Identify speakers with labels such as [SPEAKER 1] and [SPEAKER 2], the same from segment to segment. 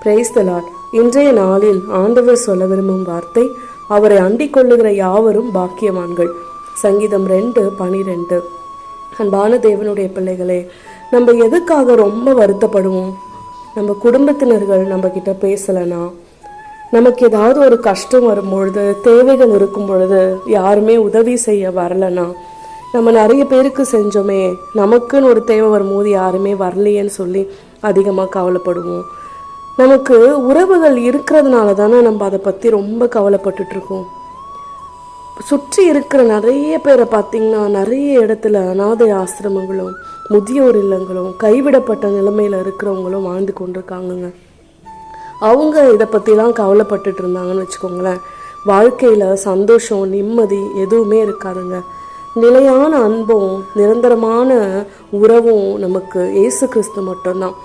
[SPEAKER 1] Praise the Lord. இன்றைய நாளில் ஆண்டவர் சொல்ல விரும்பும் வார்த்தை, அவரை அண்டிக் கொள்ளுகிற யாவரும் பாக்கியவான்கள். சங்கீதம் 2:12. அன்பான தேவனுடைய பிள்ளைகளே, நம்ம எதுக்காக ரொம்ப வருத்தப்படுவோம்? நம்ம குடும்பத்தினர்கள் நம்ம கிட்ட பேசலைன்னா, நமக்கு ஏதாவது ஒரு கஷ்டம் வரும்பொழுது, தேவைகள் இருக்கும் பொழுது யாருமே உதவி செய்ய வரலன்னா, நம்ம நிறைய பேருக்கு செஞ்சோமே, நமக்குன்னு ஒரு தேவை வரும்போது யாருமே வரலையேன்னு சொல்லி அதிகமாக கவலைப்படுவோம். நமக்கு உறவுகள் இருக்கிறதுனால தானே நம்ம அதை பற்றி ரொம்ப கவலைப்பட்டுட்ருக்கோம். சுற்றி இருக்கிற நிறைய பேரை பார்த்திங்கன்னா, நிறைய இடத்துல அனாதை ஆசிரமங்களும் முதியோர் இல்லங்களும் கைவிடப்பட்ட நிலைமையில் இருக்கிறவங்களும் வாழ்ந்து கொண்டிருக்காங்கங்க. அவங்க இதை பற்றிலாம் கவலைப்பட்டுட்டு இருந்தாங்கன்னு வச்சுக்கோங்களேன், வாழ்க்கையில் சந்தோஷம் நிம்மதி எதுவுமே இருக்காதுங்க. நிலையான அன்பும் நிரந்தரமான உறவும் நமக்கு இயேசு கிறிஸ்து மட்டும்தான்.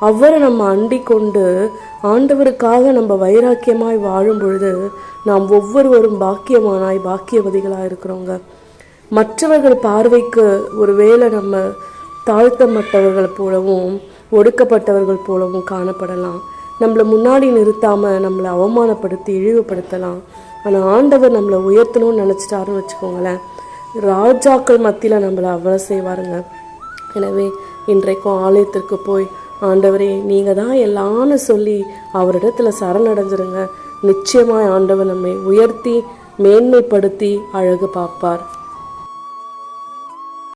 [SPEAKER 1] அவரை நம்ம அண்டிக் கொண்டு ஆண்டவருக்காக நம்ம வைராக்கியமாய் வாழும் பொழுது நாம் ஒவ்வொருவரும் பாக்கியவதிகளாக இருக்கிறோங்க. மற்றவர்கள் பார்வைக்கு ஒருவேளை நம்ம தாழ்த்தப்பட்டவர்கள் போலவும் ஒடுக்கப்பட்டவர்கள் போலவும் காணப்படலாம். நம்மளை முன்னாடி நிறுத்தாமல் நம்மளை அவமானப்படுத்தி இழிவுபடுத்தலாம். ஆனால் ஆண்டவர் நம்மளை உயர்த்தணும்னு நினச்சிட்டாருன்னு வச்சுக்கோங்களேன், ராஜாக்கள் மத்தியில் நம்மளை அவ்வளோ செய்வாருங்க. எனவே இன்றைக்கும் ஆலயத்திற்கு போய், ஆண்டவரே நீங்கள் தான் எல்லான்னு சொல்லி அவரிடத்துல சரணடைஞ்சிருங்க. நிச்சயமாய் ஆண்டவர் நம்மை உயர்த்தி மேன்மைப்படுத்தி அழகு பார்ப்பார்.